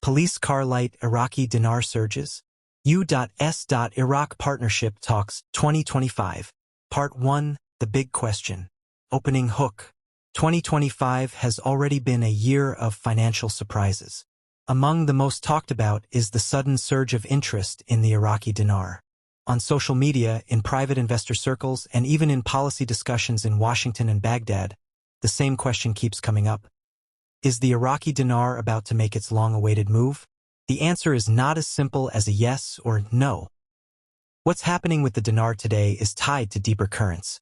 Police car light Iraqi dinar surges. U.S. Iraq Partnership Talks 2025. Part 1. The Big Question. Opening hook. 2025 has already been a year of financial surprises. Among the most talked about is the sudden surge of interest in the Iraqi dinar. On social media, in private investor circles, and even in policy discussions in Washington and Baghdad, the same question keeps coming up. Is the Iraqi dinar about to make its long-awaited move? The answer is not as simple as a yes or no. What's happening with the dinar today is tied to deeper currents.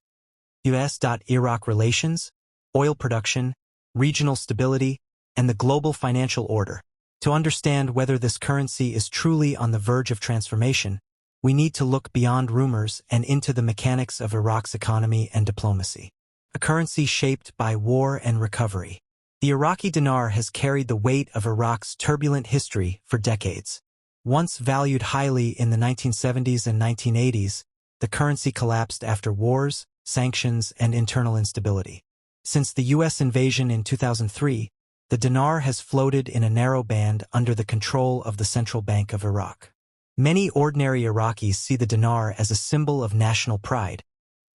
U.S.-Iraq relations, oil production, regional stability, and the global financial order. To understand whether this currency is truly on the verge of transformation, we need to look beyond rumors and into the mechanics of Iraq's economy and diplomacy. A currency shaped by war and recovery. The Iraqi dinar has carried the weight of Iraq's turbulent history for decades. Once valued highly in the 1970s and 1980s, the currency collapsed after wars, sanctions, and internal instability. Since the U.S. invasion in 2003, the dinar has floated in a narrow band under the control of the Central Bank of Iraq. Many ordinary Iraqis see the dinar as a symbol of national pride,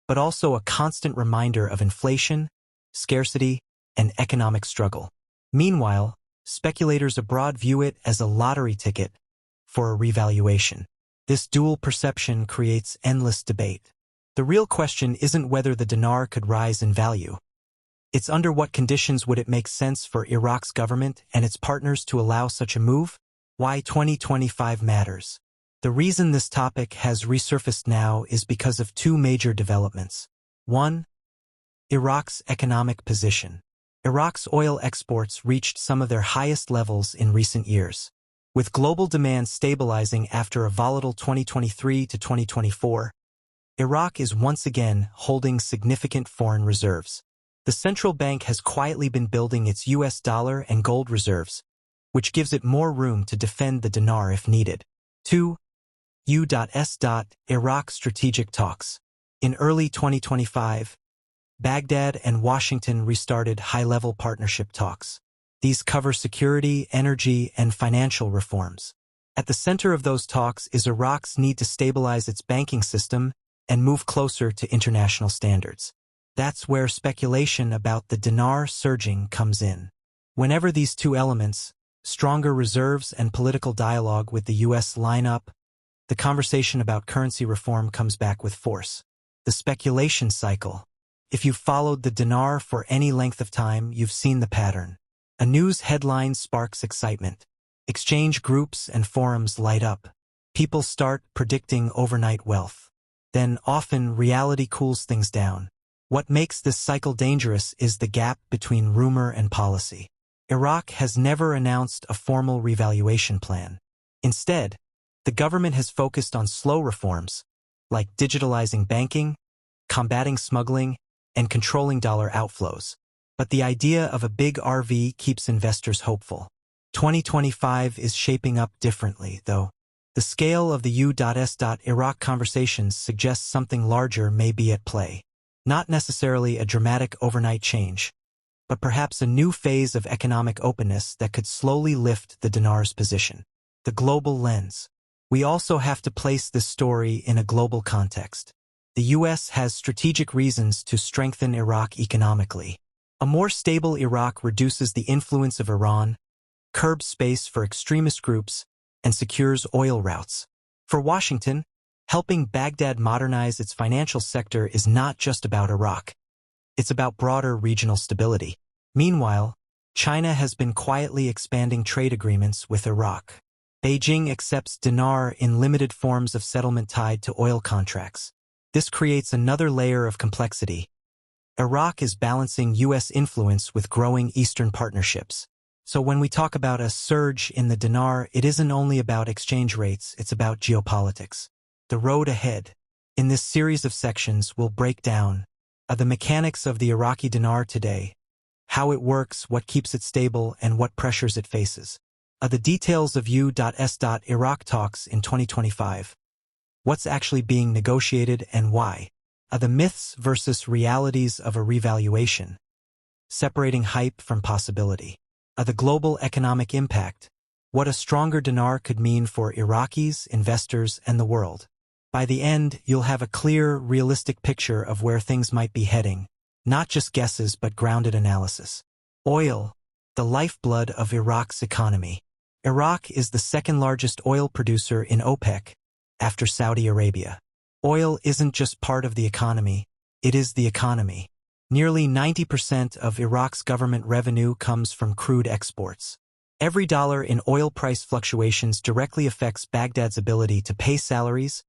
but also a constant reminder of inflation, scarcity, and economic struggle. Meanwhile, speculators abroad view it as a lottery ticket for a revaluation. This dual perception creates endless debate. The real question isn't whether the dinar could rise in value. It's under what conditions would it make sense for Iraq's government and its partners to allow such a move? Why 2025 matters. The reason this topic has resurfaced now is because of two major developments. 1. Iraq's economic position. Iraq's oil exports reached some of their highest levels in recent years. With global demand stabilizing after a volatile 2023 to 2024, Iraq is once again holding significant foreign reserves. The central bank has quietly been building its US dollar and gold reserves, which gives it more room to defend the dinar if needed. 2. U.S. Iraq strategic talks. In early 2025, Baghdad and Washington restarted high-level partnership talks. These cover security, energy, and financial reforms. At the center of those talks is Iraq's need to stabilize its banking system and move closer to international standards. That's where speculation about the dinar surging comes in. Whenever these two elements, stronger reserves and political dialogue with the U.S. line up, the conversation about currency reform comes back with force. The speculation cycle. If you've followed the dinar for any length of time, you've seen the pattern. A news headline sparks excitement. Exchange groups and forums light up. People start predicting overnight wealth. Then often reality cools things down. What makes this cycle dangerous is the gap between rumor and policy. Iraq has never announced a formal revaluation plan. Instead, the government has focused on slow reforms, like digitalizing banking, combating smuggling, and controlling dollar outflows. But the idea of a big RV keeps investors hopeful. 2025 is shaping up differently, though. The scale of the U.S. Iraq conversations suggests something larger may be at play. Not necessarily a dramatic overnight change, but perhaps a new phase of economic openness that could slowly lift the dinar's position. The global lens. We also have to place this story in a global context. The U.S. has strategic reasons to strengthen Iraq economically. A more stable Iraq reduces the influence of Iran, curbs space for extremist groups, and secures oil routes. For Washington, helping Baghdad modernize its financial sector is not just about Iraq. It's about broader regional stability. Meanwhile, China has been quietly expanding trade agreements with Iraq. Beijing accepts dinar in limited forms of settlement tied to oil contracts. This creates another layer of complexity. Iraq is balancing U.S. influence with growing Eastern partnerships. So when we talk about a surge in the dinar, it isn't only about exchange rates, it's about geopolitics. The road ahead. In this series of sections, we'll break down the mechanics of the Iraqi dinar today, how it works, what keeps it stable, and what pressures it faces. The details of U.S. Iraq talks in 2025. What's actually being negotiated and why. The myths versus realities of a revaluation. Separating hype from possibility. The global economic impact. what a stronger dinar could mean for Iraqis, investors, and the world. By the end, you'll have a clear, realistic picture of where things might be heading, not just guesses but grounded analysis. Oil, the lifeblood of Iraq's economy. Iraq is the second-largest oil producer in OPEC, after Saudi Arabia. Oil isn't just part of the economy, it is the economy. Nearly 90% of Iraq's government revenue comes from crude exports. Every dollar in oil price fluctuations directly affects Baghdad's ability to pay salaries,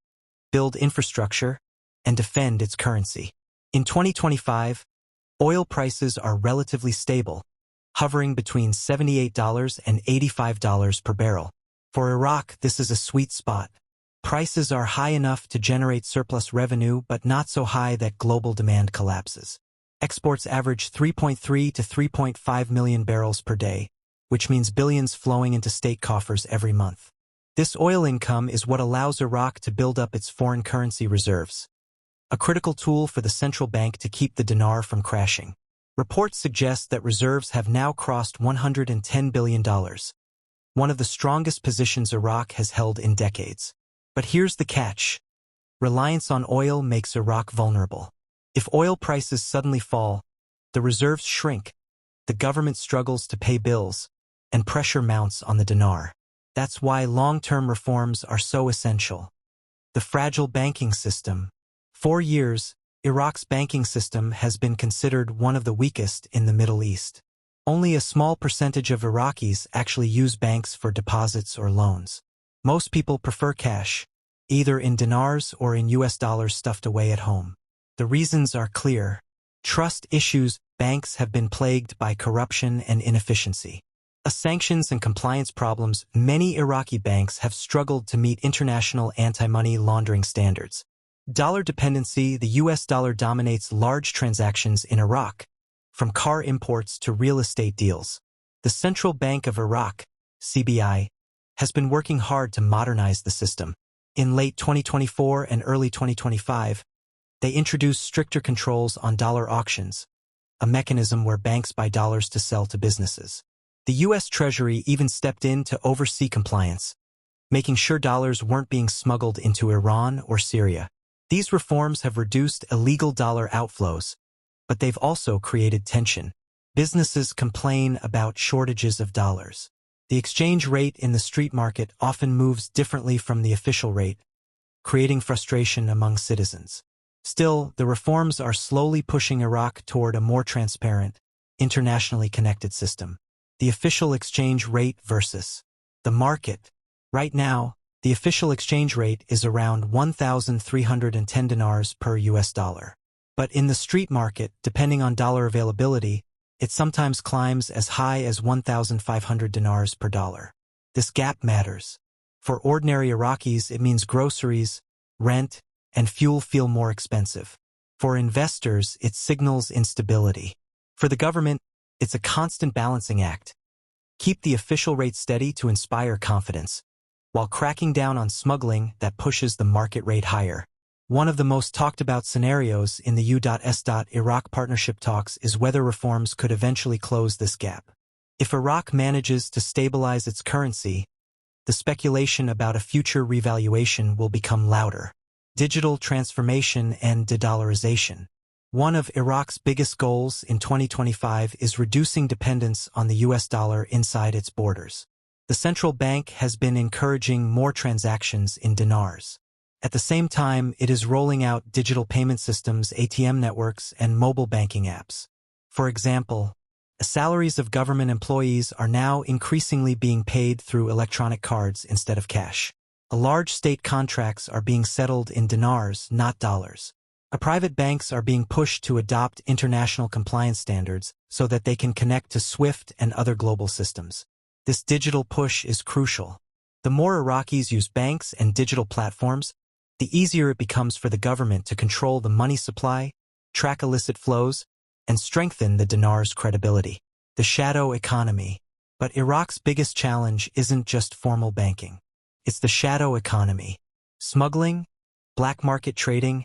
build infrastructure, and defend its currency. In 2025, oil prices are relatively stable, hovering between $78 and $85 per barrel. For Iraq, this is a sweet spot. Prices are high enough to generate surplus revenue but not so high that global demand collapses. Exports average 3.3 to 3.5 million barrels per day, which means billions flowing into state coffers every month. This oil income is what allows Iraq to build up its foreign currency reserves, a critical tool for the central bank to keep the dinar from crashing. Reports suggest that reserves have now crossed $110 billion, one of the strongest positions Iraq has held in decades. But here's the catch. Reliance on oil makes Iraq vulnerable. If oil prices suddenly fall, the reserves shrink, the government struggles to pay bills, and pressure mounts on the dinar. That's why long-term reforms are so essential. The fragile banking system. For years, Iraq's banking system has been considered one of the weakest in the Middle East. Only a small percentage of Iraqis actually use banks for deposits or loans. Most people prefer cash, either in dinars or in US dollars stuffed away at home. The reasons are clear. Trust issues. Banks have been plagued by corruption and inefficiency. Sanctions and compliance problems. Many Iraqi banks have struggled to meet international anti-money laundering standards. Dollar dependency. The US dollar dominates large transactions in Iraq, from car imports to real estate deals. The Central Bank of Iraq, CBI, has been working hard to modernize the system. In late 2024 and early 2025, they introduced stricter controls on dollar auctions, a mechanism where banks buy dollars to sell to businesses. The U.S. Treasury even stepped in to oversee compliance, making sure dollars weren't being smuggled into Iran or Syria. These reforms have reduced illegal dollar outflows, but they've also created tension. Businesses complain about shortages of dollars. The exchange rate in the street market often moves differently from the official rate, creating frustration among citizens. Still, the reforms are slowly pushing Iraq toward a more transparent, internationally connected system. The official exchange rate versus the market. Right now, the official exchange rate is around 1,310 dinars per US dollar. But in the street market, depending on dollar availability, it sometimes climbs as high as 1,500 dinars per dollar. This gap matters. For ordinary Iraqis, it means groceries, rent, and fuel feel more expensive. For investors, it signals instability. For the government, it's a constant balancing act. Keep the official rate steady to inspire confidence, while cracking down on smuggling that pushes the market rate higher. One of the most talked about scenarios in the U.S.-Iraq partnership talks is whether reforms could eventually close this gap. If Iraq manages to stabilize its currency, the speculation about a future revaluation will become louder. Digital transformation and de-dollarization. One of Iraq's biggest goals in 2025 is reducing dependence on the US dollar inside its borders. The central bank has been encouraging more transactions in dinars. At the same time, it is rolling out digital payment systems, ATM networks, and mobile banking apps. For example, salaries of government employees are now increasingly being paid through electronic cards instead of cash. Large state contracts are being settled in dinars, not dollars. Private banks are being pushed to adopt international compliance standards so that they can connect to SWIFT and other global systems. This digital push is crucial. The more Iraqis use banks and digital platforms, the easier it becomes for the government to control the money supply, track illicit flows, and strengthen the dinar's credibility. The shadow economy. But Iraq's biggest challenge isn't just formal banking. It's the shadow economy. Smuggling, black market trading,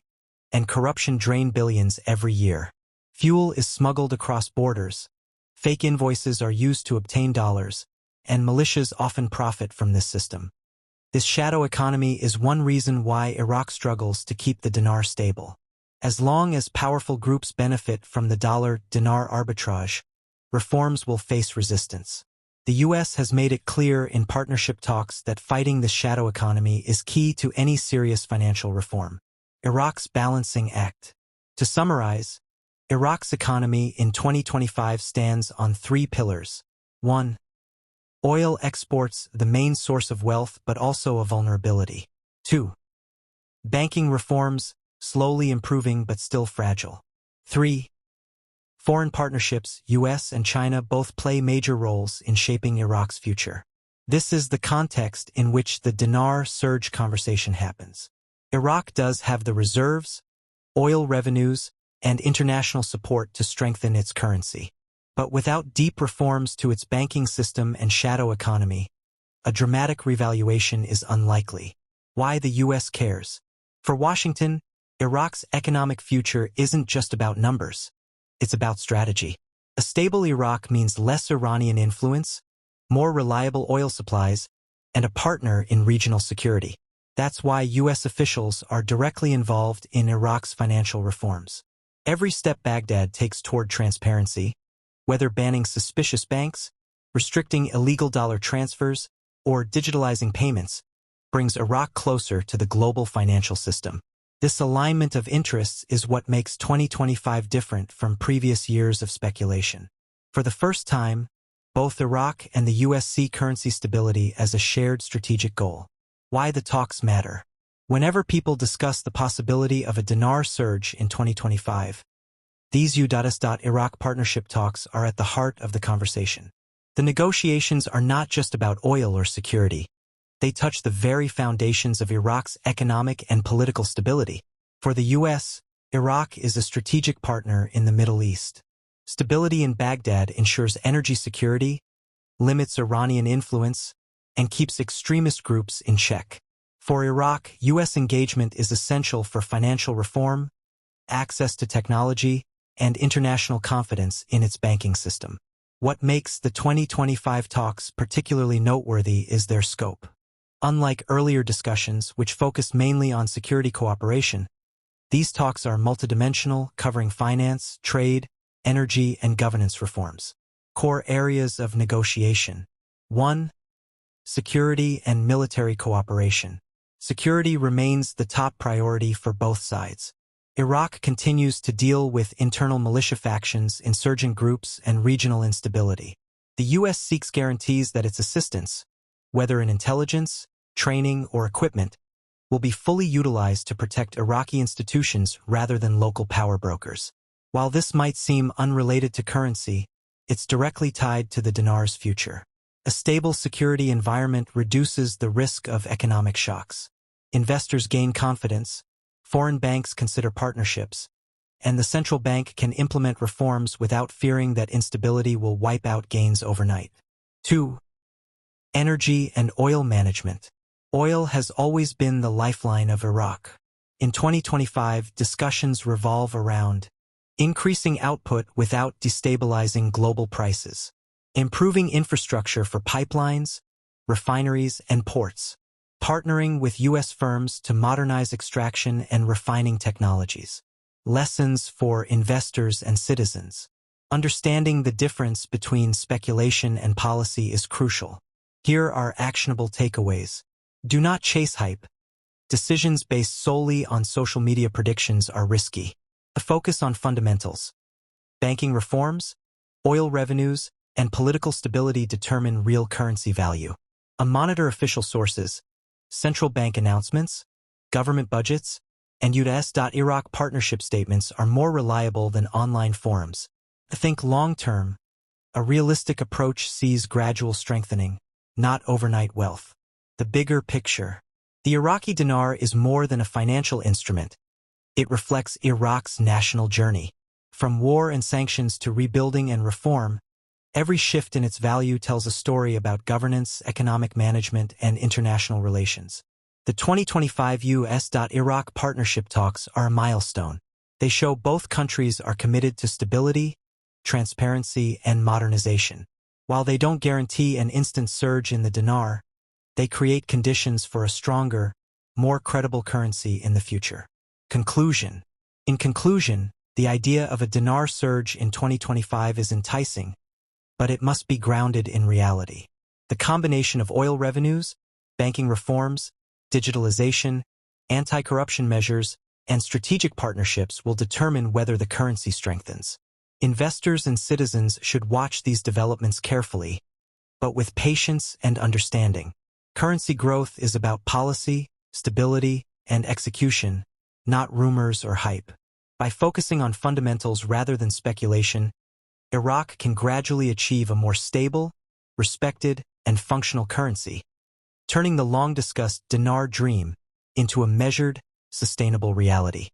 and corruption drain billions every year. Fuel is smuggled across borders. Fake invoices are used to obtain dollars, and militias often profit from this system. This shadow economy is one reason why Iraq struggles to keep the dinar stable. As long as powerful groups benefit from the dollar-dinar arbitrage, reforms will face resistance. The U.S. has made it clear in partnership talks that fighting the shadow economy is key to any serious financial reform. Iraq's balancing act. To summarize, Iraq's economy in 2025 stands on 3 pillars. 1. Oil exports, the main source of wealth but also a vulnerability. 2. Banking reforms, slowly improving but still fragile. 3. Foreign partnerships, US and China both play major roles in shaping Iraq's future. This is the context in which the dinar surge conversation happens. Iraq does have the reserves, oil revenues, and international support to strengthen its currency. But without deep reforms to its banking system and shadow economy, a dramatic revaluation is unlikely. Why the US cares? For Washington, Iraq's economic future isn't just about numbers. It's about strategy. A stable Iraq means less Iranian influence, more reliable oil supplies, and a partner in regional security. That's why US officials are directly involved in Iraq's financial reforms. Every step Baghdad takes toward transparency, whether banning suspicious banks, restricting illegal dollar transfers, or digitalizing payments, brings Iraq closer to the global financial system. This alignment of interests is what makes 2025 different from previous years of speculation. For the first time, both Iraq and the US see currency stability as a shared strategic goal. Why the talks matter. Whenever people discuss the possibility of a dinar surge in 2025, these U.S.Iraq partnership talks are at the heart of the conversation. The negotiations are not just about oil or security. They touch the very foundations of Iraq's economic and political stability. For the U.S., Iraq is a strategic partner in the Middle East. Stability in Baghdad ensures energy security, limits Iranian influence, and keeps extremist groups in check. For Iraq, U.S. engagement is essential for financial reform, access to technology, and international confidence in its banking system. What makes the 2025 talks particularly noteworthy is their scope. Unlike earlier discussions, which focused mainly on security cooperation, these talks are multidimensional, covering finance, trade, energy, and governance reforms. Core areas of negotiation. 1. Security and military cooperation. Security remains the top priority for both sides. Iraq continues to deal with internal militia factions, insurgent groups, and regional instability. The U.S. seeks guarantees that its assistance, whether in intelligence, training, or equipment, will be fully utilized to protect Iraqi institutions rather than local power brokers. While this might seem unrelated to currency, it's directly tied to the dinar's future. A stable security environment reduces the risk of economic shocks. Investors gain confidence, foreign banks consider partnerships, and the central bank can implement reforms without fearing that instability will wipe out gains overnight. 2. Energy and oil management. Oil has always been the lifeline of Iraq. In 2025, discussions revolve around increasing output without destabilizing global prices, improving infrastructure for pipelines, refineries, and ports, partnering with U.S. firms to modernize extraction and refining technologies. Lessons for investors and citizens. Understanding the difference between speculation and policy is crucial. Here are actionable takeaways. Do not chase hype. Decisions based solely on social media predictions are risky. A focus on fundamentals. Banking reforms, oil revenues, and political stability determine real currency value. Monitor official sources, central bank announcements, government budgets, and U.S.Iraq partnership statements are more reliable than online forums. Think long-term. A realistic approach sees gradual strengthening, not overnight wealth. The bigger picture. The Iraqi dinar is more than a financial instrument. It reflects Iraq's national journey. From war and sanctions to rebuilding and reform, every shift in its value tells a story about governance, economic management, and international relations. The 2025 U.S.-Iraq partnership talks are a milestone. They show both countries are committed to stability, transparency, and modernization. While they don't guarantee an instant surge in the dinar, they create conditions for a stronger, more credible currency in the future. Conclusion. In conclusion, the idea of a dinar surge in 2025 is enticing, but it must be grounded in reality. The combination of oil revenues, banking reforms, digitalization, anti-corruption measures, and strategic partnerships will determine whether the currency strengthens. Investors and citizens should watch these developments carefully, but with patience and understanding. Currency growth is about policy, stability, and execution, not rumors or hype. By focusing on fundamentals rather than speculation, Iraq can gradually achieve a more stable, respected, and functional currency, turning the long-discussed dinar dream into a measured, sustainable reality.